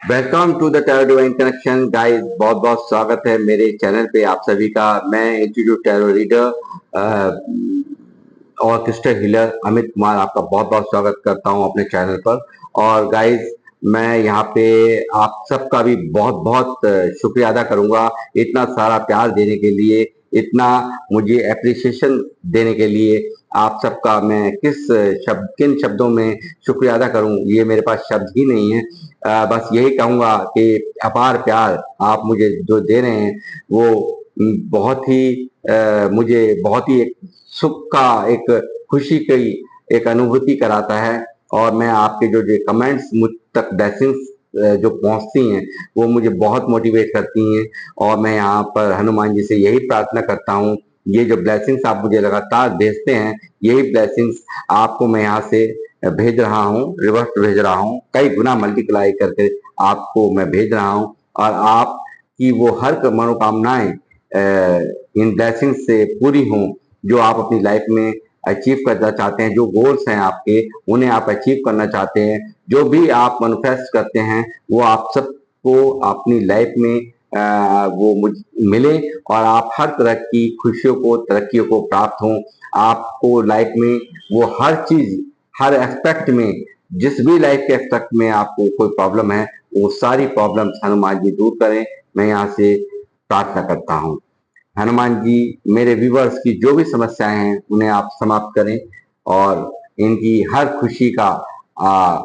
Welcome to the tarot divine connection guys. बहुत बहुत स्वागत है मेरे चैनल पे आप सभी का। मैं इंस्टीट्यूट टैरो रीडर और क्रिस्टल हीलर अमित कुमार आपका बहुत बहुत स्वागत करता हूं अपने चैनल पर। और गाइस, मैं यहाँ पे आप सबका भी बहुत बहुत शुक्रिया अदा करूंगा इतना सारा प्यार देने के लिए, इतना मुझे एप्रिसिएशन देने के लिए। आप सबका मैं किन शब्दों में शुक्रिया अदा करूं, ये मेरे पास शब्द ही नहीं है। बस यही कहूंगा कि अपार प्यार आप मुझे जो दे रहे हैं वो बहुत ही मुझे बहुत ही एक सुख का, एक खुशी की एक अनुभूति कराता है। और मैं आपके जो जो कमेंट्स मुझ तक ब्लेसिंग्स जो पहुंचती हैं वो मुझे बहुत मोटिवेट करती हैं। और मैं यहाँ पर हनुमान जी से यही प्रार्थना करता हूँ, ये जो ब्लेसिंग्स आप मुझे लगातार भेजते हैं, यही ब्लेसिंग्स आपको मैं यहाँ से भेज रहा हूँ, रिवर्स भेज रहा हूँ, कई गुना मल्टीप्लाई करके आपको मैं भेज रहा हूँ। और आपकी वो हर मनोकामनाएं इन ब्लेसिंग से पूरी हों जो आप अपनी लाइफ में अचीव करना चाहते हैं। जो गोल्स हैं आपके, उन्हें आप अचीव करना चाहते हैं। जो भी आप मैनिफेस्ट करते हैं वो आप सबको अपनी लाइफ में वो मिले, और आप हर तरह की खुशियों को, तरक्कियों को प्राप्त हों। आपको लाइफ में वो हर चीज, हर एस्पेक्ट में, जिस भी लाइफ के एस्पेक्ट में आपको कोई प्रॉब्लम है, वो सारी प्रॉब्लम्स हनुमान जी दूर करें, मैं यहाँ से प्रार्थना करता हूँ। हनुमान जी, मेरे व्यूवर्स की जो भी समस्याएं हैं उन्हें आप समाप्त करें, और इनकी हर खुशी का आ,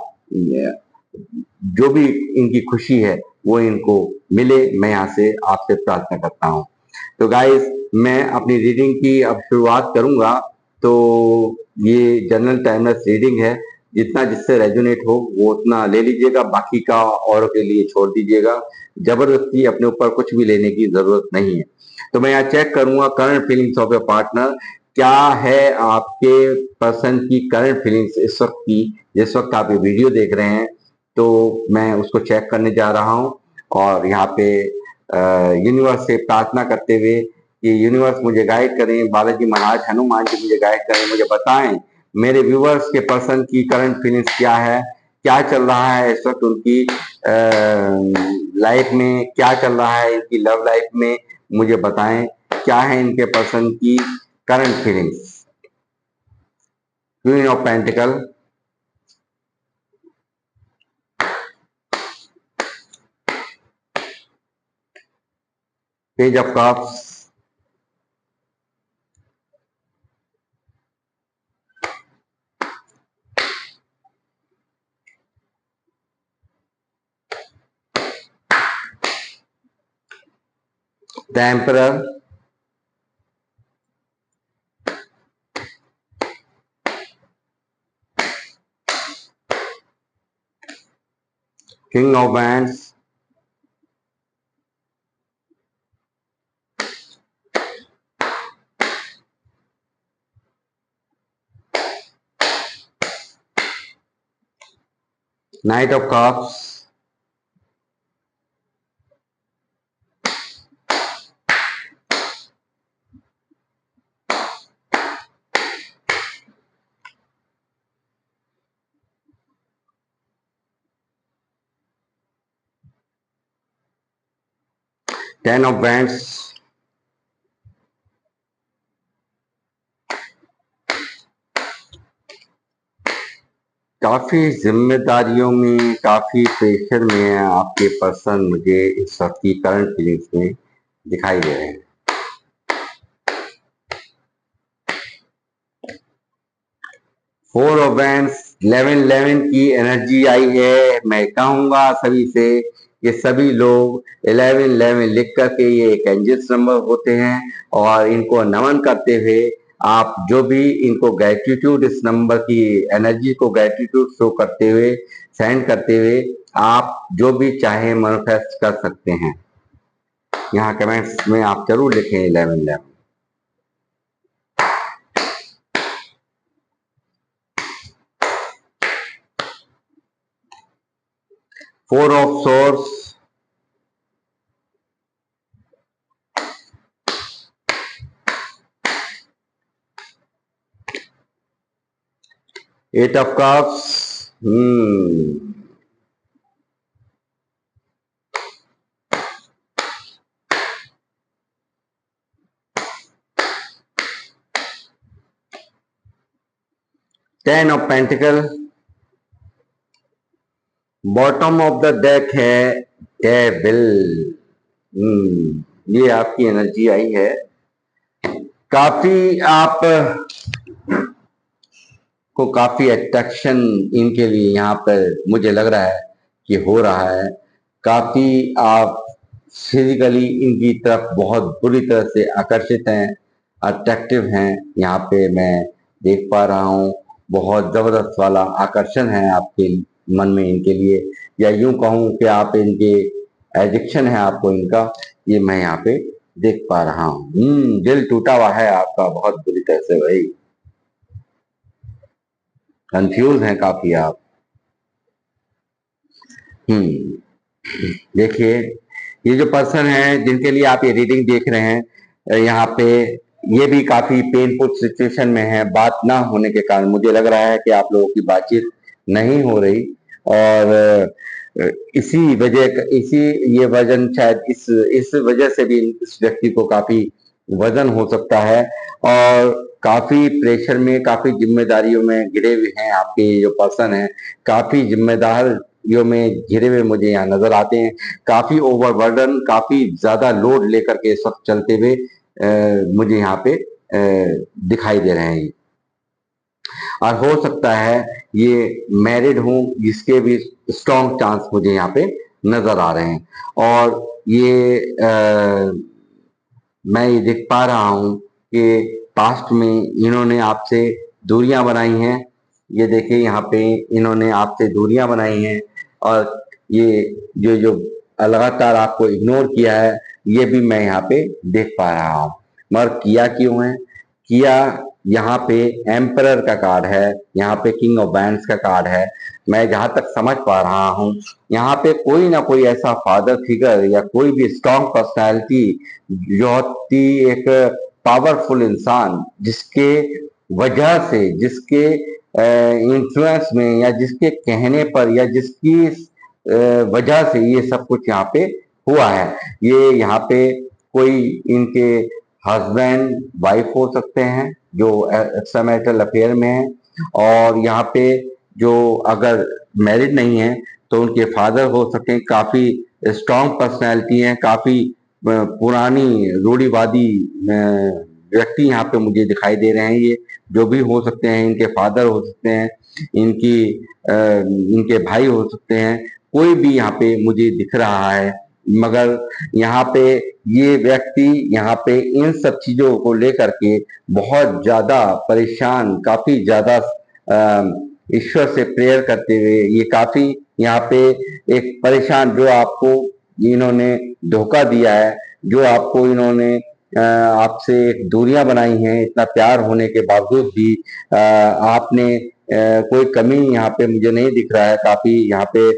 जो भी इनकी खुशी है वो इनको मिले, मैं यहाँ से आपसे प्रार्थना करता हूँ। तो गाइस, मैं अपनी रीडिंग की अब शुरुआत करूंगा। तो ये जनरल टाइमलेस रीडिंग है, जितना जिससे रेजोनेट हो वो उतना ले लीजिएगा, बाकी का औरों के लिए छोड़ दीजिएगा। जबरदस्ती अपने ऊपर कुछ भी लेने की जरूरत नहीं है। तो मैं यहाँ चेक करूंगा current feelings of A partner. क्या है आपके पर्सन की करंट फीलिंग्स इस वक्त की, जिस वक्त आप ये वीडियो देख रहे हैं। तो मैं उसको चेक करने जा रहा हूँ, और यहाँ पे यूनिवर्स से प्रार्थना करते हुए कि यूनिवर्स मुझे गाइड करें, बालाजी महाराज, हनुमान जी मुझे गाइड करें, मुझे बताएं मेरे व्यूवर्स के पर्सन की करंट फीलिंग्स क्या है, क्या चल रहा है इस वक्त उनकी लाइफ में, क्या चल रहा है इनकी लव लाइफ में, मुझे बताएं क्या है इनके पर्सन की current feelings. Queen of pentacle, page of cups, the emperor, king of wands, night of cups, 10 of wands. काफी जिम्मेदारियों में, काफी प्रेशर में है आपके पर्सन, मुझे इस वक्त की करंट फीलिंग्स में दिखाई दे रहे हैं। 4 ऑफ वैंड्स, 11 की एनर्जी आई है। मैं कहूंगा सभी से, ये सभी लोग 11 लिख करके, ये एक एंजल्स नंबर होते हैं, और इनको नमन करते हुए आप जो भी इनको ग्रेटिट्यूड, इस नंबर की एनर्जी को ग्रेटिट्यूड शो करते हुए, सेंड करते हुए, आप जो भी चाहे मैनिफेस्ट कर सकते हैं। यहाँ कमेंट्स में आप जरूर लिखें 11। 4 of source, 8 of cups, ten of pentacle, bottom of the deck है डेविल। ये आपकी एनर्जी आई है। काफी आप को काफी अट्रैक्शन इनके लिए यहाँ पर मुझे लग रहा है कि हो रहा है। काफी आप फिजिकली इनकी तरफ बहुत बुरी तरह से आकर्षित हैं, अट्रैक्टिव हैं। यहाँ पे मैं देख पा रहा हूँ बहुत जबरदस्त वाला आकर्षण है आपके मन में इनके लिए, या यूं कहूँ कि आप इनके एडिक्शन है आपको इनका, ये मैं यहाँ पे देख पा रहा हूँ। दिल टूटा हुआ है आपका बहुत बुरी तरह से भाई, कंफ्यूज हैं काफी आप। देखिए ये जो पर्सन है जिनके लिए आप ये रीडिंग देख रहे हैं, यहाँ पे ये भी काफी पेनफुल सिचुएशन में है। बात ना होने के कारण मुझे लग रहा है कि आप लोगों की बातचीत नहीं हो रही, और इसी ये वजन शायद इस वजह से भी इस व्यक्ति को काफी वजन हो सकता है, और काफी प्रेशर में, काफी जिम्मेदारियों में घिरे हुए हैं आपके जो पर्सन है। काफी जिम्मेदारियों में घिरे हुए मुझे यहाँ नजर आते हैं। काफी ओवरबर्डन, काफी ज्यादा लोड लेकर के सब चलते हुए मुझे यहाँ पे दिखाई दे रहे हैं। और हो सकता है ये मैरिड हूं, जिसके भी स्ट्रॉन्ग चांस मुझे यहाँ पे नजर आ रहे हैं। और ये मैं ये देख पा रहा हूं कि पास्ट में इन्होंने आपसे दूरियां बनाई हैं। ये देखिए यहाँ पे इन्होंने आपसे दूरियां बनाई हैं, और ये जो लगातार आपको इग्नोर किया है, ये भी मैं यहाँ पे देख पा रहा हूँ। मगर किया क्यों है? किया यहाँ पे एम्परर का कार्ड है, यहाँ पे किंग ऑफ बैंड्स का कार्ड है। मैं जहां तक समझ पा रहा हूँ यहाँ पे कोई ना कोई ऐसा फादर फिगर या कोई भी स्ट्रॉन्ग पर्सनैलिटी जो होती एक पावरफुल इंसान, जिसके वजह से, जिसके इन्फ्लुएंस में, या जिसके कहने पर, या जिसकी वजह से ये सब कुछ यहाँ पे हुआ है। ये यहाँ पे कोई इनके हस्बैंड वाइफ हो सकते हैं जो एक्स्ट्रामैरिटल अफेयर में है, और यहाँ पे जो अगर मैरिड नहीं है तो उनके फादर हो सकते हैं। काफी स्ट्रॉन्ग पर्सनैलिटी है, काफी पुरानी रूढ़िवादी व्यक्ति यहाँ पे मुझे दिखाई दे रहे हैं। ये जो भी हो सकते हैं, इनके फादर हो सकते हैं, इनके भाई हो सकते हैं, कोई भी यहाँ पे मुझे दिख रहा है। मगर यहाँ पे ये व्यक्ति यहाँ पे इन सब चीजों को लेकर के बहुत ज्यादा परेशान, काफी ज्यादा ईश्वर से प्रेयर करते हुए, ये काफी यहाँ पे एक परेशान, जो आपको इन्होंने धोखा दिया है, जो आपको इन्होंने आपसे एक दूरियां बनाई हैं, इतना प्यार होने के बावजूद भी आपने कोई कमी यहाँ पे मुझे नहीं दिख रहा है। काफी यहाँ पे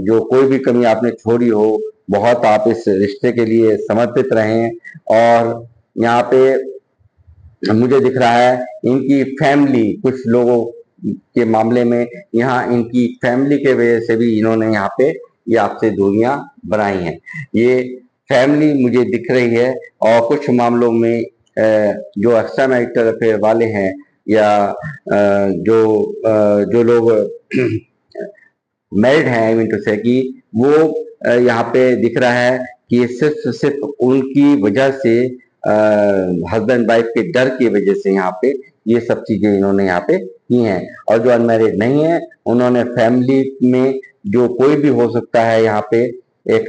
जो कोई भी कमी आपने छोड़ी हो, बहुत आप इस रिश्ते के लिए समर्पित रहे। और यहाँ पे मुझे दिख रहा है इनकी फैमिली, कुछ लोगों के मामले में यहाँ इनकी फैमिली के वजह से भी इन्होंने यहाँ पे ये आपसे दूरियां बनाई हैं। ये फैमिली मुझे दिख रही है, और कुछ मामलों में जो एक्स्ट्रा मैरिटल अफेयर वाले हैं, या जो लोग मैरिड हैं, आई मीन टू से, कि वो यहाँ पे दिख रहा है कि सिर्फ उनकी वजह से, हस्बैंड वाइफ के डर की वजह से यहाँ पे ये सब चीजें इन्होंने यहाँ पे की हैं। और जो अनमैरिड नहीं है, उन्होंने फैमिली में जो कोई भी हो सकता है यहाँ पे एक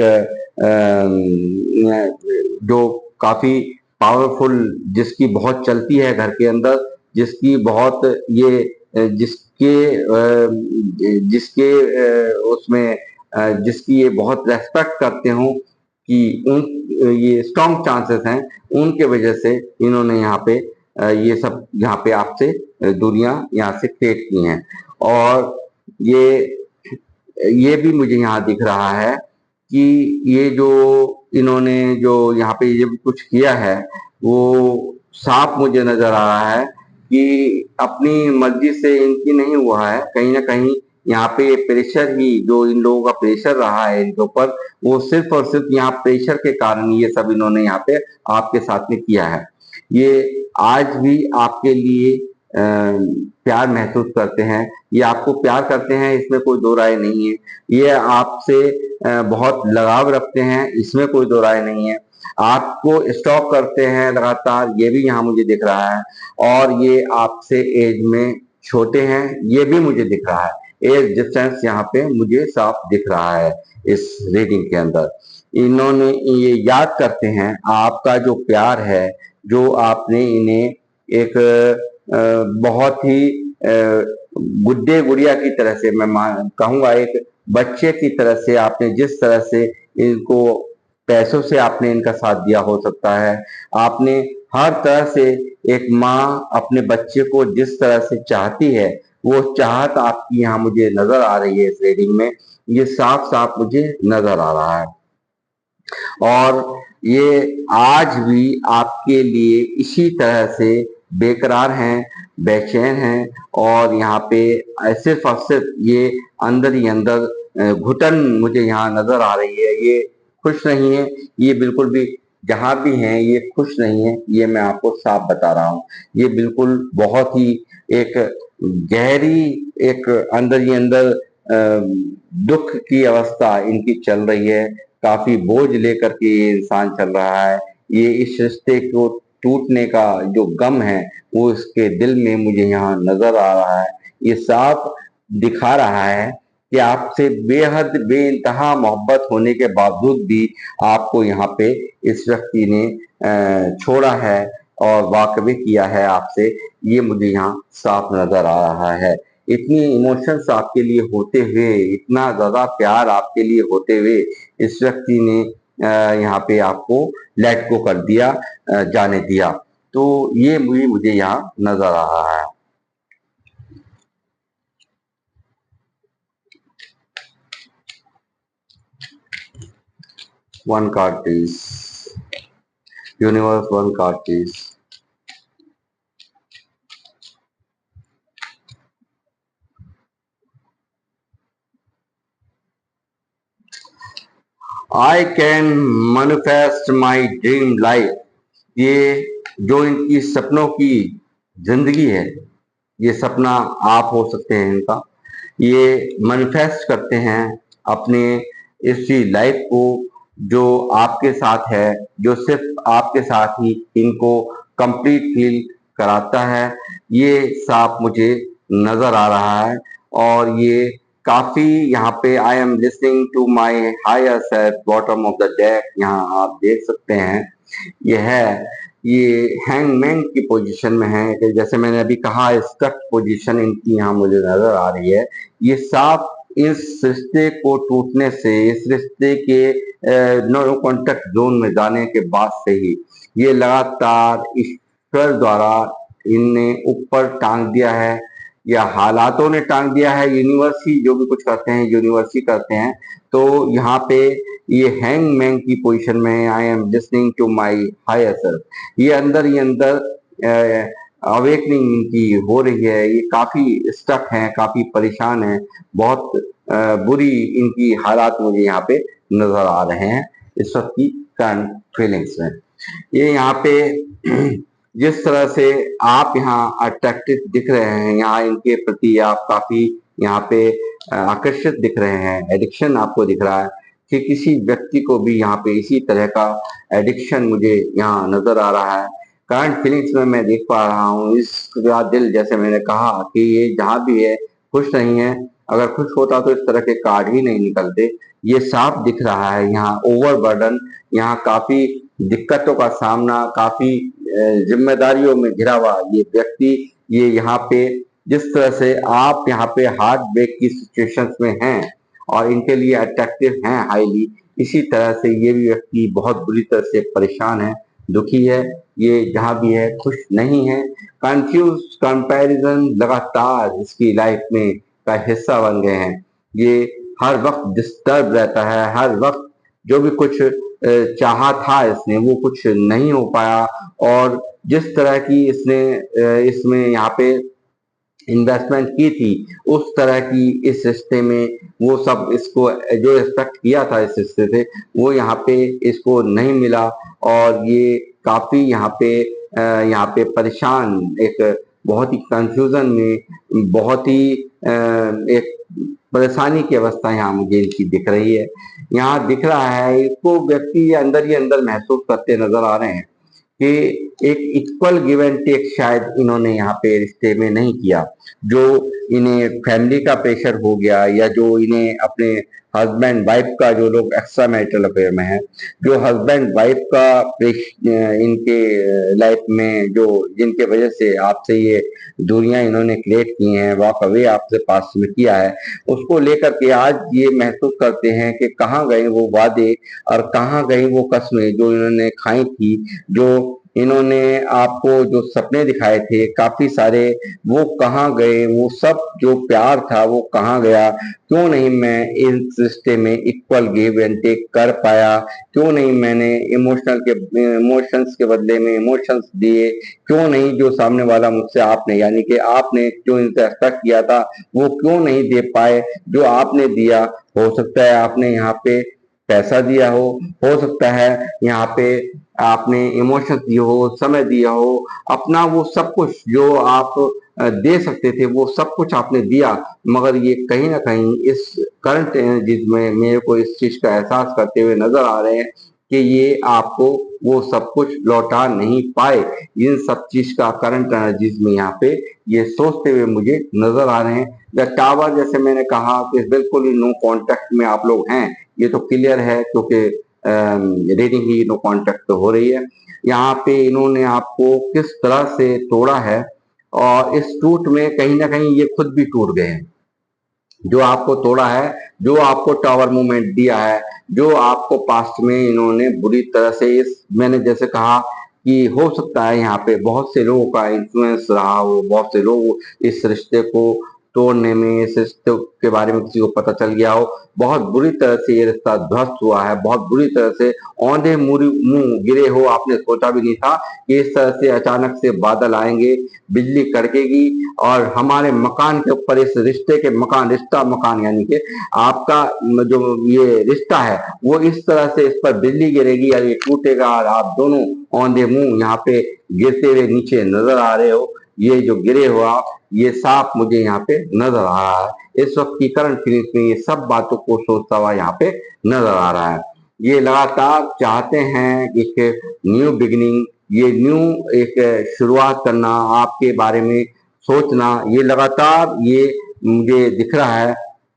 जो काफी पावरफुल, जिसकी बहुत चलती है घर के अंदर, जिसकी बहुत ये जिसके जिसके उसमें जिसकी ये बहुत रेस्पेक्ट करते हो, कि उन ये स्ट्रॉन्ग चांसेस हैं, उनके वजह से इन्होंने यहाँ पे ये सब यहाँ पे आपसे दूरियां यहाँ से क्रिएट की हैं। और ये भी मुझे यहाँ दिख रहा है कि ये जो इन्होंने जो यहाँ पे ये कुछ किया है, वो साफ मुझे नजर आ रहा है कि अपनी मर्जी से इनकी नहीं हुआ है। कहीं ना कहीं यहाँ पे प्रेशर ही, जो इन लोगों का प्रेशर रहा है इनके ऊपर, वो सिर्फ और सिर्फ यहाँ प्रेशर के कारण ये सब इन्होंने यहाँ पे आपके साथ में किया है। ये आज भी आपके लिए प्यार महसूस करते हैं, ये आपको प्यार करते हैं, इसमें कोई दो राय नहीं है। ये आपसे बहुत लगाव रखते हैं, इसमें कोई दो राय नहीं है। आपको स्टॉक करते हैं लगातार, ये भी यहाँ मुझे दिख रहा है। और ये आपसे एज में छोटे हैं, ये भी मुझे दिख रहा है। एज डिफरेंस यहाँ पे मुझे साफ दिख रहा है इस रीडिंग के अंदर। इन्होंने ये याद करते हैं आपका जो प्यार है, जो आपने इन्हें एक बहुत ही गुड्डे गुड़िया की तरह से, मैं कहूंगा एक बच्चे की तरह से, आपने जिस तरह से इनको पैसों से आपने इनका साथ दिया हो सकता है, आपने हर तरह से एक माँ अपने बच्चे को जिस तरह से चाहती है, वो चाहत आपकी यहाँ मुझे नजर आ रही है इस रीडिंग में। ये साफ साफ मुझे नजर आ रहा है। और ये आज भी आपके लिए इसी तरह से बेकरार हैं, बेचैन हैं, और यहाँ पे सिर्फ और सिर्फ ये अंदर ही अंदर घुटन मुझे यहाँ नजर आ रही है। ये खुश नहीं है, ये बिल्कुल भी, जहां भी हैं ये खुश नहीं है, ये मैं आपको साफ बता रहा हूँ। ये बिल्कुल बहुत ही एक गहरी, एक अंदर ही अंदर दुख की अवस्था इनकी चल रही है। काफी बोझ लेकर के ये इंसान चल रहा है। ये इस रिश्ते को टूटने का जो गम है वो इसके दिल में मुझे यहाँ नजर आ रहा है। ये साफ दिखा रहा है कि आपसे बेहद बेइंतहा मोहब्बत होने के बावजूद भी आपको यहाँ पे इस व्यक्ति ने छोड़ा है और वाकबे किया है आपसे। ये मुझे यहाँ साफ नजर आ रहा है। इतनी इमोशंस आपके लिए होते हुए, इतना ज्यादा प्यार आपके लिए होते हुए, इस व्यक्ति ने यहाँ पे आपको लेट गो कर दिया, जाने दिया। तो ये मुझे यहाँ नजर आ रहा है। One card please, universe, one card please. I can manifest my dream life. ये जो इनकी सपनों की जिंदगी है, ये सपना आप हो सकते हैं इनका। ये मैनिफेस्ट करते हैं अपने इसी लाइफ को जो आपके साथ है, जो सिर्फ आपके साथ ही इनको कंप्लीट फील कराता है। ये साफ मुझे नजर आ रहा है। और ये काफी यहाँ पे, I am listening to my higher self, bottom of the deck, यहाँ आप देख सकते हैं। ये है, ये हैंगमैन की पोजीशन में है, कि जैसे मैंने अभी कहा स्टक पोजीशन इनकी यहाँ मुझे नजर आ रही है। ये साफ इस रिश्ते को टूटने से, इस रिश्ते के नो कॉन्टेक्ट जोन में जाने के बाद से ही ये लगातार ईश्वर द्वारा इनने ऊपर टांग दिया है, या हालातों ने टांग दिया है। यूनिवर्स ही जो भी कुछ करते हैं, यूनिवर्स ही करते हैं। तो यहाँ पे ये हैंगमैन की पोजीशन में है। I am listening to my higher self. ये अंदर ही अंदर अवेकनिंग इनकी हो रही है। ये काफी स्टक हैं, काफी परेशान हैं, बहुत बुरी इनकी हालात मुझे यहाँ पे नजर आ रहे हैं इस वक्त की करंट फीलिंग्स में। ये यहाँ पे जिस तरह से आप यहाँ अट्रैक्टिव दिख रहे हैं, यहाँ इनके प्रति आप काफी यहाँ पे आकर्षित दिख रहे हैं, एडिक्शन आपको दिख रहा है कि किसी व्यक्ति को भी यहाँ पे इसी तरह का एडिक्शन मुझे यहाँ नजर आ रहा है। करंट फीलिंग्स में मैं देख पा रहा हूँ इसका दिल, जैसे मैंने कहा कि ये जहाँ भी है खुश नहीं है। अगर खुश होता तो इस तरह के कार्ड ही नहीं निकलते। ये साफ दिख रहा है यहाँ ओवरबर्डन, यहाँ काफी दिक्कतों का सामना, काफी जिम्मेदारियों में घिरा हुआ ये व्यक्ति, ये यहाँ पे जिस तरह से आप यहाँ पे हार्ट ब्रेक की सिचुएशंस में हैं और इनके लिए अट्रैक्टिव हैं हाईली, इसी तरह से ये भी व्यक्ति बहुत बुरी तरह से परेशान है, दुखी है। ये जहाँ भी है खुश नहीं है। कंफ्यूज, कंपैरिजन लगातार इसकी लाइफ में का हिस्सा बन गए हैं। ये हर वक्त डिस्टर्ब रहता है, हर वक्त जो भी कुछ चाहा था इसने वो कुछ नहीं हो पाया। और जिस तरह की इसने इसमें यहाँ पे इन्वेस्टमेंट की थी, उस तरह की इस रिश्ते में वो सब इसको जो एक्सपेक्ट किया था इस रिश्ते से, वो यहाँ पे इसको नहीं मिला। और ये काफी यहाँ पे परेशान, एक बहुत ही कंफ्यूजन में, बहुत ही एक परेशानी की अवस्था यहाँ मुझे इनकी दिख रही है। यहाँ दिख रहा है इसको व्यक्ति अंदर ही अंदर महसूस करते नजर आ रहे हैं कि एक इक्वल गिव एंड टेक शायद इन्होंने यहाँ पे रिश्ते में नहीं किया। जो इन्हें फैमिली का प्रेशर हो गया, या जो इन्हें अपने हस्बैंड वाइफ का, जो लोग एक्स्ट्रा मैरिटल अफेयर में है, जो हस्बैंड वाइफ का इनके लाइफ में जो जिनके वजह से आपसे ये दूरियां इन्होंने क्रिएट की हैं, वॉक अवे आपसे पास में किया है, उसको लेकर के आज ये महसूस करते हैं कि कहाँ गए वो वादे और कहाँ गई वो कस्में जो इन्होंने खाई थी, जो इन्होंने आपको जो सपने दिखाए थे काफी सारे, वो कहाँ गए, वो सब जो प्यार था वो कहाँ गया। क्यों नहीं मैं इस रिश्ते में इक्वल गिव एंड टेक कर पाया, क्यों नहीं मैंने इमोशंस के बदले में इमोशंस दिए, क्यों नहीं जो सामने वाला मुझसे आपने यानी कि आपने जो इनसे एक्सपेक्ट किया था वो क्यों नहीं दे पाए जो आपने दिया। हो सकता है आपने यहाँ पे पैसा दिया हो सकता है यहाँ पे आपने इमोशन दिए हो, समय दिया हो, अपना वो सब कुछ जो आप दे सकते थे वो सब कुछ आपने दिया, मगर ये कहीं ना कहीं इस करंट एनर्जीज में मेरे को इस चीज का एहसास करते हुए नजर आ रहे हैं कि ये आपको वो सब कुछ लौटा नहीं पाए। इन सब चीज का करंट एनर्जीज में यहाँ पे ये सोचते हुए मुझे नजर आ रहे हैं। द टावर, जैसे मैंने कहा कि बिल्कुल ही नो कांटेक्ट में आप लोग हैं, ये तो क्लियर है क्योंकि रीडिंग ही नो कांटेक्ट तो हो रही है। यहाँ पे इन्होंने आपको किस तरह से तोड़ा है, और इस टूट में कहीं ना कहीं ये खुद भी टूट गए हैं। जो आपको तोड़ा है, जो आपको टावर मूवमेंट दिया है, जो आपको पास्ट में इन्होंने बुरी तरह से, इस मैंने जैसे कहा कि हो सकता है यहाँ पे बहुत से लोगों का इन्फ्लुएंस रहा हो, बहुत से लोग इस रिश्ते को तोड़ने में, इस रिश्ते के बारे में किसी को पता चल गया हो, बहुत बुरी तरह से ये रिश्ता ध्वस्त हुआ है, बहुत बुरी तरह से औंधे मुंह गिरे हो। आपने सोचा भी नहीं था कि इस तरह से अचानक से बादल आएंगे, बिजली कड़केगी और हमारे मकान के ऊपर, इस रिश्ते के मकान, रिश्ता मकान यानी कि आपका जो ये रिश्ता है वो इस तरह से इस पर बिजली गिरेगी और ये टूटेगा और आप दोनों औंधे मुंह यहाँ पे गिरते हुए नीचे नजर आ रहे हो। ये जो गिरे हो आप, ये सांप मुझे यहाँ पे नजर आ रहा है। इस वक्त की करंट फीलिंग्स में ये सब बातों को सोचता हुआ यहाँ पे नजर आ रहा है। ये लगातार चाहते हैं एक न्यू बिगिनिंग, ये न्यू एक शुरुआत करना, आपके बारे में सोचना, ये लगातार ये मुझे दिख रहा है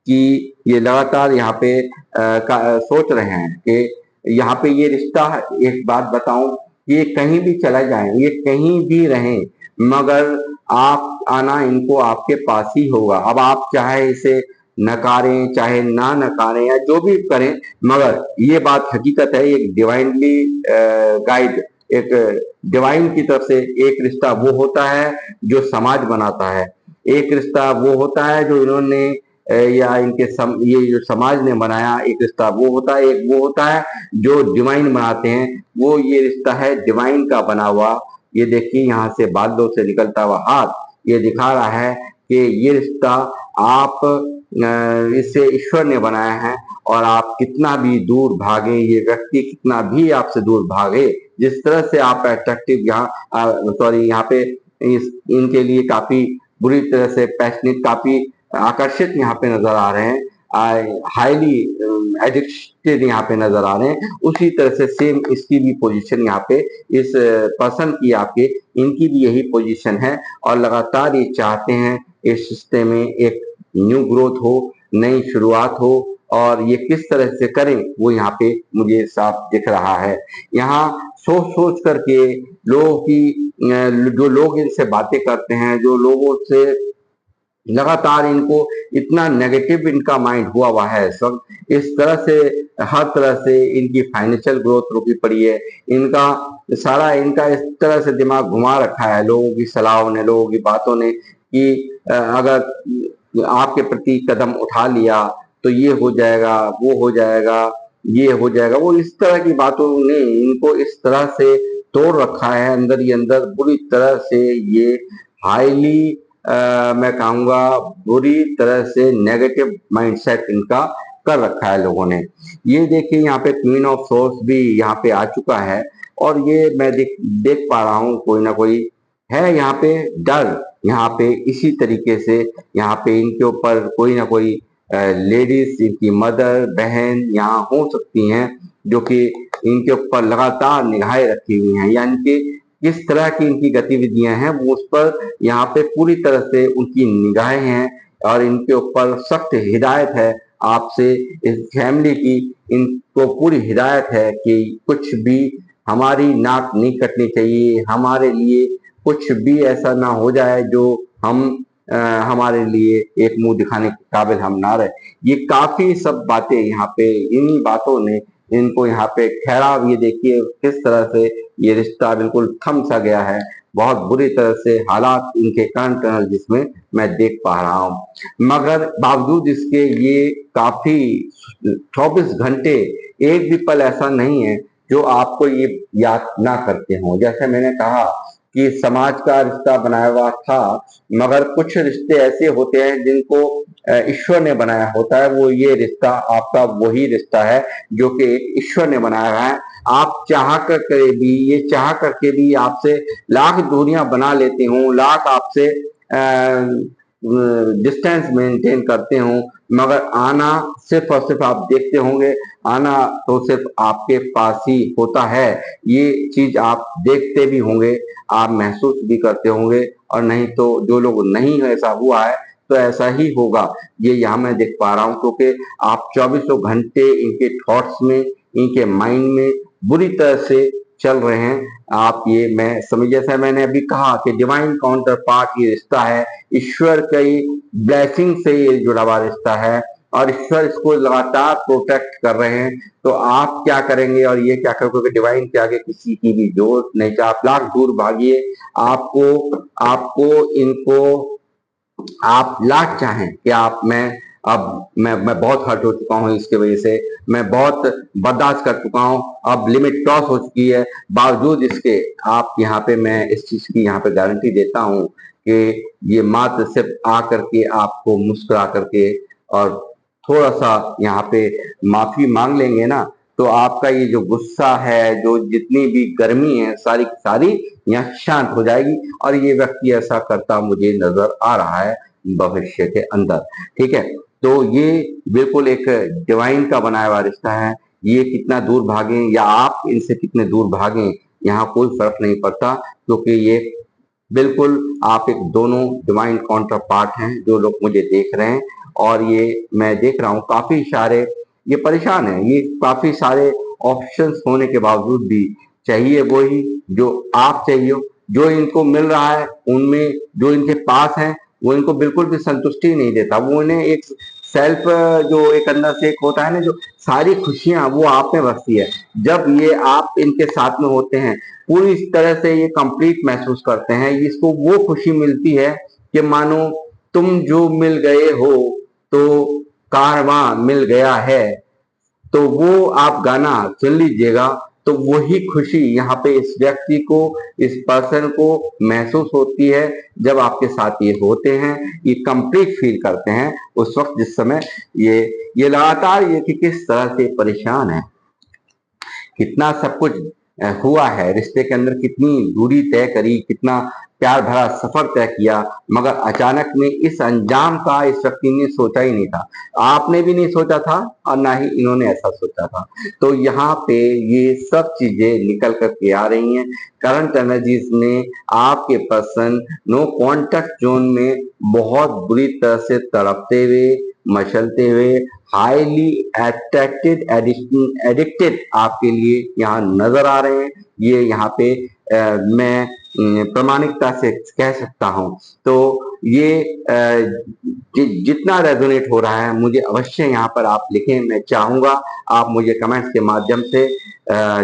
कि ये लगातार यहाँ पे सोच रहे हैं कि यहाँ पे ये रिश्ता, एक बात बताऊं, ये कहीं भी चला जाए, ये कहीं भी रहें, मगर आप आना इनको आपके पास ही होगा। अब आप चाहे इसे नकारें चाहे ना नकारें या जो भी करें, मगर ये बात हकीकत है, एक डिवाइनली गाइड, एक डिवाइन की तरफ से एक रिश्ता वो होता है जो समाज बनाता है, एक रिश्ता वो होता है जो इन्होंने या इनके ये जो समाज ने बनाया, एक रिश्ता वो होता है, एक वो होता है जो डिवाइन बनाते हैं, वो ये रिश्ता है डिवाइन का बना हुआ। ये देखिए यहाँ से बादलों से निकलता हुआ हाथ ये दिखा रहा है कि ये रिश्ता आप इसे ईश्वर ने बनाया है, और आप कितना भी दूर भागे, ये व्यक्ति कितना भी आपसे दूर भागे, जिस तरह से आप अट्रैक्टिव यहाँ यहाँ पे इनके लिए काफी बुरी तरह से पैशनेट, काफी आकर्षित यहाँ पे नजर आ रहे हैं, हाईली एडिक्टेड यहाँ पे नजर आ रहे हैं, उसी तरह से सेम इसकी भी पोजीशन यहाँ पे, इस पर्सन की, आपके इनकी भी यही पोजीशन है, और लगातार ये चाहते हैं इस रिश्ते में एक न्यू ग्रोथ हो, नई शुरुआत हो, और ये किस तरह से करें वो यहाँ पे मुझे साफ दिख रहा है। यहाँ सोच सोच करके लोगों की, जो लोग इनसे बातें करते हैं, जो लोगों से लगातार इनको इतना नेगेटिव इनका माइंड हुआ है इस वक्त, इस तरह से हर तरह से इनकी फाइनेंशियल ग्रोथ रुकी पड़ी है, इनका सारा इनका इस तरह से दिमाग घुमा रखा है लोगों की सलाहों ने, लोगों की बातों ने, कि अगर आपके प्रति कदम उठा लिया तो ये हो जाएगा, वो हो जाएगा, ये हो जाएगा, वो इस तरह की बातों ने इनको इस तरह से तोड़ रखा है अंदर ही अंदर बुरी तरह से। ये हाईली मैं कहूंगा बुरी तरह से नेगेटिव माइंडसेट इनका कर रखा है लोगों ने। ये देखिए यहाँ पे क्वीन ऑफ सोर्स भी यहाँ पे आ चुका है, और ये मैं देख पा रहा हूँ कोई ना कोई है यहाँ पे डर, यहाँ पे इसी तरीके से यहाँ पे इनके ऊपर कोई ना कोई लेडीज, इनकी मदर, बहन यहाँ हो सकती हैं, जो कि इनके ऊपर लगातार निगाहें रखी हुई हैं, यानी कि किस तरह की इनकी गतिविधियां हैं वो उस पर यहाँ पे पूरी तरह से उनकी निगाहें हैं, और इनके ऊपर सख्त हिदायत है आपसे, इस फैमिली की इनको पूरी हिदायत है कि कुछ भी हमारी नाक नहीं कटनी चाहिए, हमारे लिए कुछ भी ऐसा ना हो जाए जो हम हमारे लिए एक मुंह दिखाने के काबिल हम ना रहे। ये काफी सब बातें यहाँ पे, इन्हीं बातों ने इनको यहाँ पे ठहराव, ये देखिए किस तरह से ये रिश्ता बिल्कुल थम सा गया है, बहुत बुरी तरह से हालात इनके कंटनल जिसमें मैं देख पा रहा हूँ। मगर बावजूद इसके ये काफी 24 घंटे एक भी पल ऐसा नहीं है जो आपको ये याद ना करते हों। जैसे मैंने कहा कि समाज का रिश्ता बनाया हुआ था, मगर कुछ रिश्ते ऐसे होते हैं जिनको ईश्वर ने बनाया होता है। वो ये रिश्ता आपका वही रिश्ता है जो कि ईश्वर ने बनाया हुआ है। आप चाह करके भी, ये चाह करके भी आपसे लाख दूरियां बना लेते हो, लाख आपसे डिस्टेंस मेंटेन करते हो, मगर आना सिर्फ और सिर्फ आप देखते होंगे, आना तो सिर्फ आपके पास ही होता है। ये चीज आप देखते भी होंगे, आप महसूस भी करते होंगे, और नहीं तो जो लोग नहीं ऐसा हुआ है तो ऐसा ही होगा। ये यहाँ मैं देख पा रहा हूँ, क्योंकि आप चौबीसों घंटे इनके थॉट्स में, इनके माइंड में बुरी तरह से चल रहे हैं। आप ये मैं समझ, जैसा मैंने अभी कहा कि डिवाइन काउंटर पार्ट ये रिश्ता है, ईश्वर की ब्लेसिंग से ये जुड़ा हुआ रिश्ता है, और ईश्वर इसको लगातार प्रोटेक्ट कर रहे हैं। तो आप क्या करेंगे और ये क्या करेंगे, क्योंकि डिवाइन के आगे किसी की भी जोर नहीं। आप लाख दूर भागिए, आपको आपको इनको आप लाख चाहें कि आप मैं बहुत हर्ट हो चुका हूं इसके वजह से, मैं बहुत बर्दाश्त कर चुका हूं, अब लिमिट क्रॉस हो चुकी है, बावजूद इसके आप यहाँ पे मैं इस चीज की यहाँ पे गारंटी देता हूं कि ये मात्र सिर्फ आ करके आपको मुस्कुरा करके और थोड़ा सा यहाँ पे माफी मांग लेंगे ना, तो आपका ये जो गुस्सा है, जो जितनी भी गर्मी है, सारी की सारी यहाँ शांत हो जाएगी। और ये व्यक्ति ऐसा करता मुझे नजर आ रहा है भविष्य के अंदर। ठीक है, तो ये बिल्कुल एक डिवाइन का बनाया हुआ रिश्ता है। ये कितना दूर भागे या आप इनसे कितने दूर भागे, यहाँ कोई फर्क नहीं पड़ता, क्योंकि ये बिल्कुल आप एक दोनों डिवाइन काउंटर पार्ट हैं जो लोग मुझे देख रहे हैं। और ये मैं देख रहा हूँ काफी सारे ये परेशान है, ये काफी सारे ऑप्शंस होने के बावजूद भी चाहिए वही जो आप चाहिए, जो इनको मिल रहा है उनमें जो इनके पास है वो इनको बिल्कुल भी संतुष्टि नहीं देता। वो इन्हें एक सेल्फ, जो एक अंदर से एक होता है ना, जो सारी खुशियां वो आप में बसती है। जब ये आप इनके साथ में होते हैं पूरी तरह से ये कंप्लीट महसूस करते हैं, इसको वो खुशी मिलती है कि मानो तुम जो मिल गए हो तो कारवां मिल गया है। तो वो आप गाना सुन लीजिएगा, तो वही खुशी यहाँ पे इस व्यक्ति को, इस पर्सन को महसूस होती है जब आपके साथ ये होते हैं, ये कंप्लीट फील करते हैं उस वक्त जिस समय ये लगातार ये कि किस तरह से परेशान है, कितना सब कुछ हुआ है रिश्ते के अंदर, कितनी दूरी तय करी, कितना प्यार भरा सफर तय किया, मगर अचानक में इस अंजाम का इस व्यक्ति ने सोचा ही नहीं था। आपने भी नहीं सोचा था और ना ही इन्होंने ऐसा सोचा था। तो यहाँ पे ये सब चीजें निकल कर के आ रही हैं। करंट एनर्जीज ने आपके पर्सन नो कॉन्टेक्ट जोन में बहुत बुरी तरह से तड़पते हुए, मचलते हुए, हाईली अट्रैक्टेड, एडिक्टेड आपके लिए यहाँ नजर आ रहे हैं। ये यहाँ पे मैं प्रामाणिकता से कह सकता हूं। तो ये जितना रेजोनेट हो रहा है मुझे अवश्य यहाँ पर आप लिखें, मैं चाहूंगा आप मुझे कमेंट्स के माध्यम से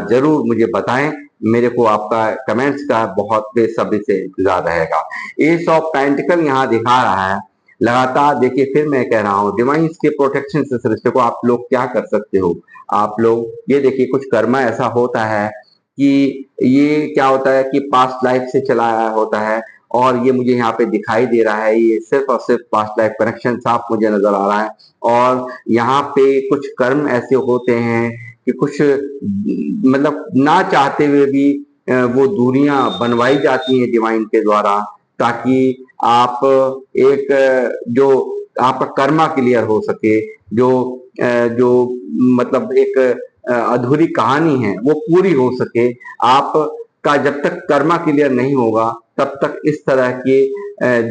जरूर मुझे बताएं। मेरे को आपका कमेंट्स का बहुत बेसब्री से इंतजार रहेगा। एस ऑफ पेंटिकल यहाँ दिखा रहा है लगातार। देखिए फिर मैं कह रहा हूँ, डिवाइन्स के प्रोटेक्शन से इस रिश्ते को आप लोग क्या कर सकते हो। आप लोग ये देखिए, कुछ कर्मा ऐसा होता है कि ये क्या होता है कि पास्ट लाइफ से चला आया होता है, और ये मुझे यहाँ पे दिखाई दे रहा है, ये सिर्फ और सिर्फ पास्ट लाइफ कनेक्शन साफ मुझे नजर आ रहा है। और यहाँ पे कुछ कर्म ऐसे होते हैं कि कुछ मतलब ना चाहते हुए भी वो दूरियां बनवाई जाती हैं डिवाइन के द्वारा, ताकि आप एक जो आपका कर्मा क्लियर हो सके, जो जो मतलब एक अधूरी कहानी है वो पूरी हो सके। आपका जब तक कर्मा क्लियर नहीं होगा तब तक इस तरह की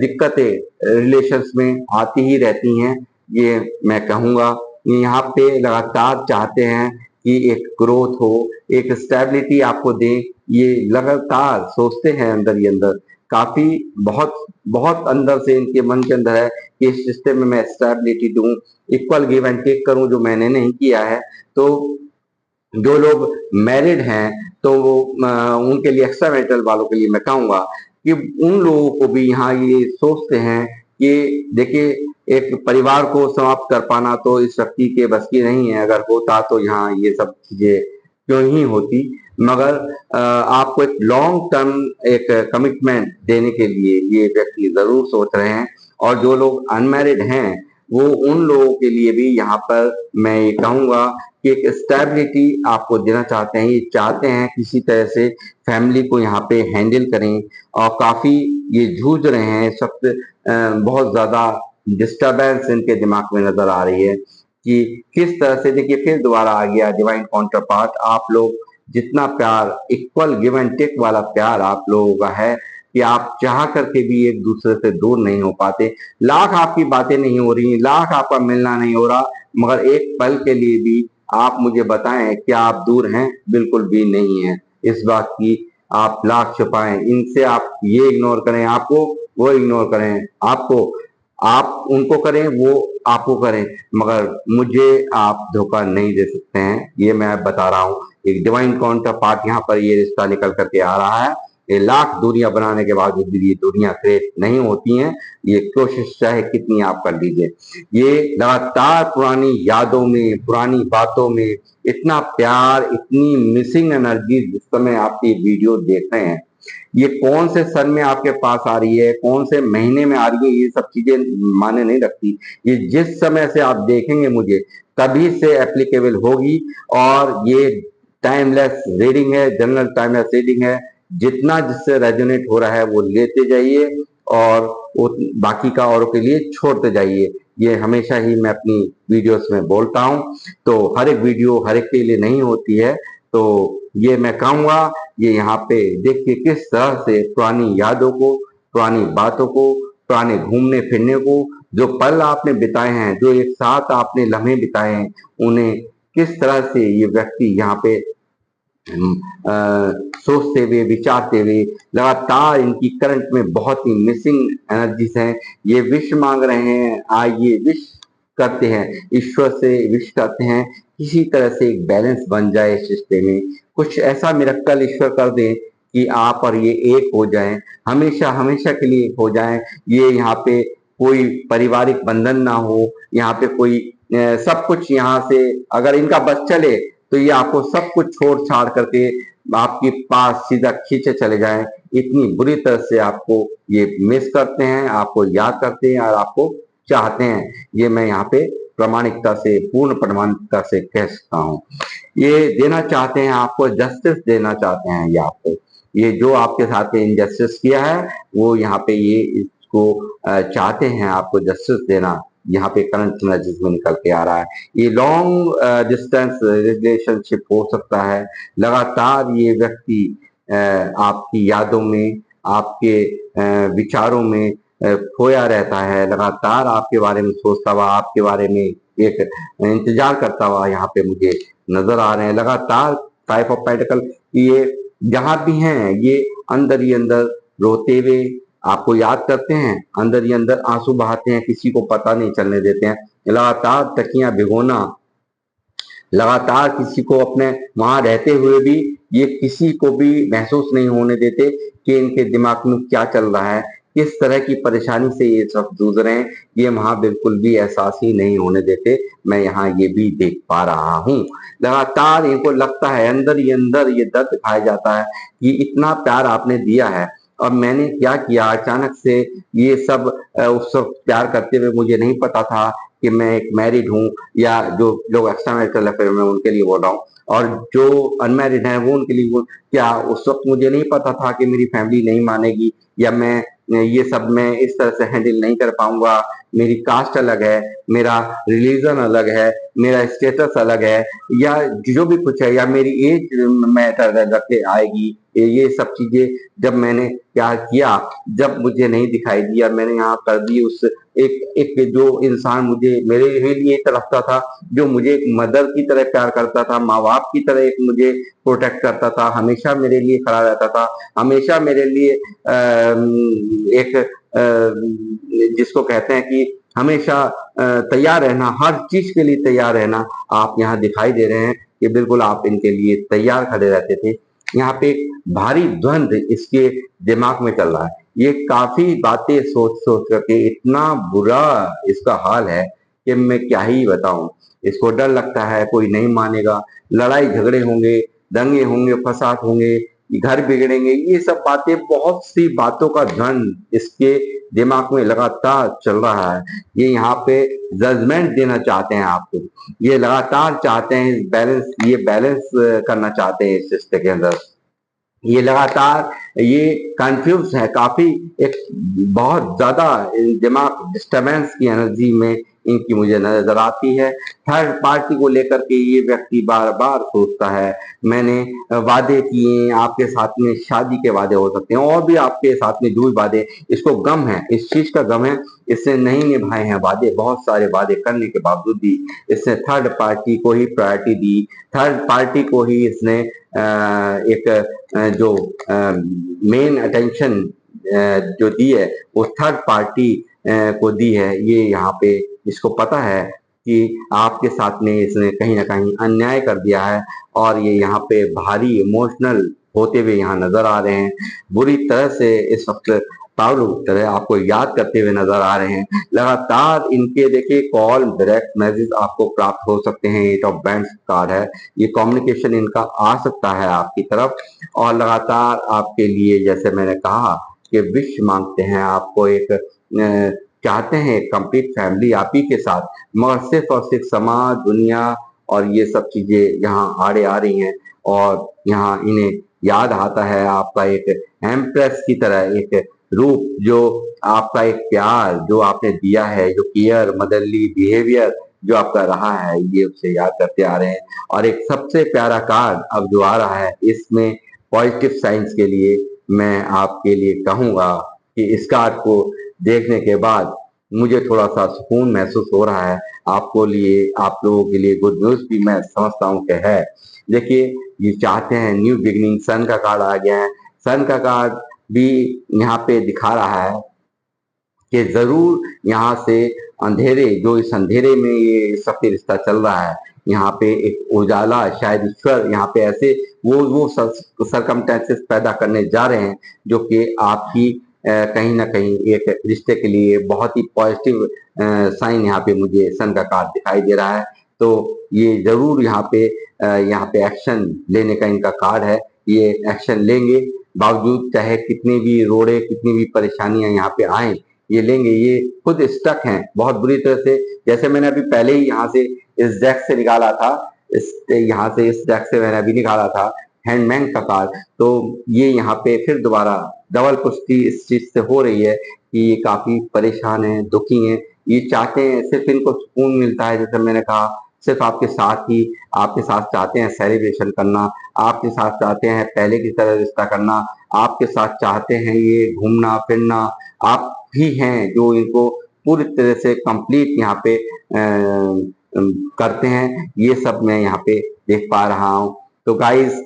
दिक्कतें रिलेशंस में आती ही रहती हैं। ये मैं कहूँगा, यहाँ पे लगातार चाहते हैं कि एक ग्रोथ हो, एक स्टेबिलिटी आपको दें, ये लगातार सोचते हैं अंदर ही अंदर। काफ़ी बहुत बहुत अंदर से इनके मन के अंदर है कि इस रिश्ते में मैं स्टेबिलिटी दूँ, इक्वल गिव एंड टेक करूँ, जो मैंने नहीं किया है। तो जो लोग मैरिड हैं तो वो उनके लिए, एक्स्ट्रा मैरिटल वालों के लिए मैं कहूँगा कि उन लोगों को भी यहाँ ये सोचते हैं कि देखिए, एक परिवार को समाप्त कर पाना तो इस व्यक्ति के बस की नहीं है। अगर होता तो यहाँ ये सब चीजें क्यों ही होती। मगर आपको एक लॉन्ग टर्म एक कमिटमेंट देने के लिए ये व्यक्ति जरूर सोच रहे हैं। और जो लोग अनमैरिड हैं वो उन लोगों के लिए भी यहाँ पर मैं ये कहूँगा कि एक स्टेबिलिटी आपको देना चाहते हैं। ये चाहते हैं किसी तरह से फैमिली को यहाँ पे हैंडल करें, और काफी ये जूझ रहे हैं इस वक्त। बहुत ज्यादा डिस्टरबेंस इनके दिमाग में नजर आ रही है कि किस तरह से। देखिए, फिर दोबारा आ गया डिवाइन काउंटर पार्ट। आप लोग जितना प्यार, इक्वल गिव एंड टेक वाला प्यार आप लोगों का है कि आप चाह करके भी एक दूसरे से दूर नहीं हो पाते। लाख आपकी बातें नहीं हो रही, लाख आपका मिलना नहीं हो रहा, मगर एक पल के लिए भी आप मुझे बताएं क्या आप दूर हैं? बिल्कुल भी नहीं है। इस बात की आप लाख छुपाएं, इनसे आप ये इग्नोर करें, आपको वो इग्नोर करें, आपको आप उनको करें, वो आपको करें, मगर मुझे आप धोखा नहीं दे सकते हैं। ये मैं बता रहा हूँ। एक डिवाइन काउंटर पार्ट यहाँ पर ये रिश्ता निकल करके आ रहा है। ये लाख दूरियां बनाने के बावजूद भी ये दूरियां क्रिएट नहीं होती हैं। ये कोशिश चाहे कितनी आप कर लीजिए, ये लगातार पुरानी यादों में, पुरानी बातों में इतना प्यार, इतनी मिसिंग एनर्जी जिस समय आप ये वीडियो देख रहे हैं, ये कौन से सन में आपके पास आ रही है, कौन से महीने में आ रही है, ये सब चीजें माने नहीं रखती। ये जिस समय से आप देखेंगे मुझे तभी से एप्लीकेबल होगी। और ये टाइमलेस रीडिंग है, जनरल टाइमलेस रीडिंग है। जितना जिससे रेजोनेट हो रहा है वो लेते जाइए, और वो बाकी का औरों के लिए छोड़ते जाइए। ये हमेशा ही मैं अपनी वीडियोस में बोलता हूँ। तो हर एक वीडियो हर एक के लिए नहीं होती है। तो ये मैं कहूँगा, ये यहाँ पे देखिए किस तरह से पुरानी यादों को, पुरानी बातों को, पुराने घूमने फिरने को, जो पल आपने बिताए हैं, जो एक साथ आपने लम्हे बिताए हैं, उन्हें किस तरह से ये व्यक्ति यहाँ पे सोचते हुए, विचारते हुए, लगातार इनकी करंट में बहुत ही मिसिंग एनर्जीज हैं। ये विश मांग रहे हैं, आइए विश करते हैं, ईश्वर से विश करते हैं किसी तरह से एक बैलेंस बन जाए इस रिश्ते में। कुछ ऐसा मिरेकल ईश्वर कर दे कि आप और ये एक हो जाएं, हमेशा हमेशा के लिए हो जाएं। ये यहाँ पे कोई पारिवारिक बंधन ना हो, यहाँ पे कोई सब कुछ यहाँ से अगर इनका बस चले तो ये आपको सब कुछ छोड़ छाड़ करके आपके पास सीधा खींचे चले जाएं। इतनी बुरी तरह से आपको ये मिस करते हैं, आपको याद करते हैं और आपको चाहते हैं। ये मैं यहाँ पे प्रामाणिकता से, पूर्ण प्रामाणिकता से कह सकता हूँ। ये देना चाहते हैं, आपको जस्टिस देना चाहते हैं। ये आपको, ये जो आपके साथ इनजस्टिस किया है वो यहाँ पे ये इसको चाहते हैं आपको जस्टिस देना। यहाँ पे करंट मैसेज में निकल के आ रहा है। ये लॉन्ग डिस्टेंस रिलेशनशिप हो सकता है। लगातार ये व्यक्ति आपकी यादों में, आपके विचारों में खोया रहता है। लगातार आपके बारे में सोचता हुआ, आपके बारे में एक इंतजार करता हुआ यहाँ पे मुझे नजर आ रहे हैं। लगातार फाइव ऑफ पेंटिकल, ये जहां भी हैं ये अंदर ही अंदर रोते हुए आपको याद करते हैं, अंदर ही अंदर आंसू बहाते हैं, किसी को पता नहीं चलने देते हैं। लगातार तकियां भिगोना, लगातार किसी को अपने वहां रहते हुए भी ये किसी को भी महसूस नहीं होने देते कि इनके दिमाग में क्या चल रहा है, किस तरह की परेशानी से ये सब जूझ रहे हैं। ये वहां बिल्कुल भी एहसास ही नहीं होने देते। मैं यहाँ ये भी देख पा रहा हूँ। लगातार इनको लगता है, अंदर ही अंदर ये दर्द खाया जाता है कि इतना प्यार आपने दिया है और मैंने क्या किया। अचानक से ये सब उस वक्त प्यार करते हुए मुझे नहीं पता था कि मैं एक मैरिड हूँ, या जो लोग एक्स्ट्रा मैरिटल अफेयर में उनके लिए बोल रहा हूँ, और जो अनमैरिड है वो उनके लिए क्या उस वक्त मुझे नहीं पता था कि मेरी फैमिली नहीं मानेगी, या मैं ये सब मैं इस तरह से हैंडल नहीं कर पाऊंगा, मेरी कास्ट अलग है, मेरा रिलीजन अलग है, मेरा स्टेटस अलग है, या जो भी कुछ है, या मेरी एज मैटर रखे आएगी, ये सब चीजें जब मैंने क्या किया, जब मुझे नहीं दिखाई दिया, मैंने यहाँ कर दी उस एक एक जो इंसान मुझे मेरे लिए तरफता था, जो मुझे एक मदर की तरह प्यार करता था, माँ बाप की तरह एक मुझे प्रोटेक्ट करता था, हमेशा मेरे लिए खड़ा रहता था, हमेशा मेरे लिए एक जिसको कहते हैं कि हमेशा तैयार रहना, हर चीज के लिए तैयार रहना, आप यहाँ दिखाई दे रहे हैं कि बिल्कुल आप इनके लिए तैयार खड़े रहते थे। यहाँ पे एक भारी द्वंद इसके दिमाग में चल रहा है, ये काफी बातें सोच सोच करके इतना बुरा इसका हाल है कि मैं क्या ही बताऊं। इसको डर लगता है कोई नहीं मानेगा, लड़ाई झगड़े होंगे, दंगे होंगे, फसाद होंगे, घर बिगड़ेंगे, ये सब बातें, बहुत सी बातों का द्वंद इसके दिमाग में लगातार चल रहा है। ये यहाँ पे जजमेंट देना चाहते हैं आपको, ये लगातार चाहते हैं ये बैलेंस करना चाहते हैं इस रिश्ते के अंदर, ये लगातार ये कंफ्यूज है काफी, एक बहुत ज्यादा दिमाग डिस्टरबेंस की एनर्जी में इनकी मुझे नजर आती है। थर्ड पार्टी को लेकर के ये व्यक्ति बार बार सोचता है, मैंने वादे किए, आपके साथ में शादी के वादे हो सकते हैं और भी आपके साथ में जो भी वादे, इसको गम है, इस चीज का गम है, इसने नहीं निभाए हैं वादे, बहुत सारे वादे करने के बावजूद भी इसने थर्ड पार्टी को ही प्रायोरिटी दी, थर्ड पार्टी को ही इसने एक जो मेन अटेंशन जो दी है वो थर्ड पार्टी को दी है। ये यहाँ पे इसको पता है कि आपके साथ में इसने कहीं ना कहीं अन्याय कर दिया है, और ये यहाँ पे भारी इमोशनल होते हुए यहाँ नजर आ रहे हैं, बुरी तरह से इस वक्त पावलो तरह आपको याद करते हुए नजर आ रहे हैं। लगातार इनके देखिए कॉल, डायरेक्ट मैसेज आपको प्राप्त हो सकते हैं, एट ऑफ बैंड्स कार्ड है, ये कम्युनिकेशन इनका आ सकता है आपकी तरफ, और लगातार आपके लिए जैसे मैंने कहा कि विश मांगते हैं, आपको एक चाहते हैं कंप्लीट फैमिली आप ही के साथ, मगर सिर्फ और सिर्फ समाज, दुनिया और ये सब चीजें यहाँ आड़े आ रही हैं, और यहाँ इन्हें याद आता है आपका एक एम्प्रेस की तरह एक रूप, जो आपका एक प्यार जो आपने दिया है, जो केयर, मदरली बिहेवियर जो आपका रहा है, ये उसे याद करते आ रहे हैं। और एक सबसे प्यारा कार्ड अब जो आ रहा है, इसमें पॉजिटिव साइंस के लिए मैं आपके लिए कहूंगा कि इस कार्ड को देखने के बाद मुझे थोड़ा सा सुकून महसूस हो रहा है, आपको लिए, आप लोगों के लिए गुड न्यूज भी मैं समझता हूँ कि है। देखिए, ये चाहते हैं न्यू बिगनिंग, सन का कार्ड आ गया है, सन का कार्ड भी यहाँ पे दिखा रहा है कि जरूर यहाँ से अंधेरे, जो इस अंधेरे में ये सबसे रिश्ता चल रहा है, यहाँ पे एक उजाला, शायद ईश्वर यहाँ पे ऐसे वो सरकमस्टेंसेस पैदा करने जा रहे हैं जो कि आपकी कहीं ना कहीं एक रिश्ते के लिए बहुत ही पॉजिटिव साइन यहाँ पे मुझे सन का कार्ड दिखाई दे रहा है। तो ये जरूर यहाँ पे एक्शन लेने का इनका कार्ड है, ये एक्शन लेंगे, बावजूद चाहे कितनी भी रोड़े, कितनी भी परेशानियां यहाँ पे आए, ये लेंगे। ये खुद स्टक हैं बहुत बुरी तरह से, जैसे मैंने अभी पहले ही यहाँ से इस डेक से निकाला था, यहाँ से इस डेक से मैंने अभी निकाला था हैंडमैन का कार्ड, तो ये यहाँ पे फिर दोबारा डबल पुष्टि इस चीज से हो रही है कि ये काफी परेशान है, दुखी है, ये चाहते हैं, सिर्फ इनको सुकून मिलता है, जैसे मैंने कहा, सिर्फ आपके साथ ही, आपके साथ चाहते हैं सेलिब्रेशन करना, आपके साथ चाहते हैं पहले की तरह रिश्ता करना, आपके साथ चाहते हैं ये घूमना फिरना, आप भी हैं जो इनको पूरी तरह से कंप्लीट यहाँ पे करते हैं, ये सब मैं यहाँ पे देख पा रहा हूँ। तो गाइस,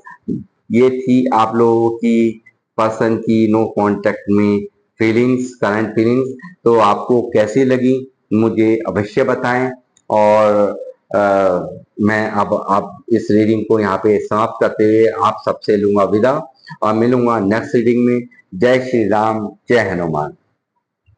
ये थी आप लोगों की पर्सन की नो कांटेक्ट में फीलिंग्स, करंट फीलिंग्स। तो आपको कैसी लगी मुझे अवश्य बताएं, और मैं अब आप इस रीडिंग को यहाँ पे समाप्त करते हुए आप सबसे लूंगा विदा, और मिलूंगा नेक्स्ट रीडिंग में। जय श्री राम, जय हनुमान।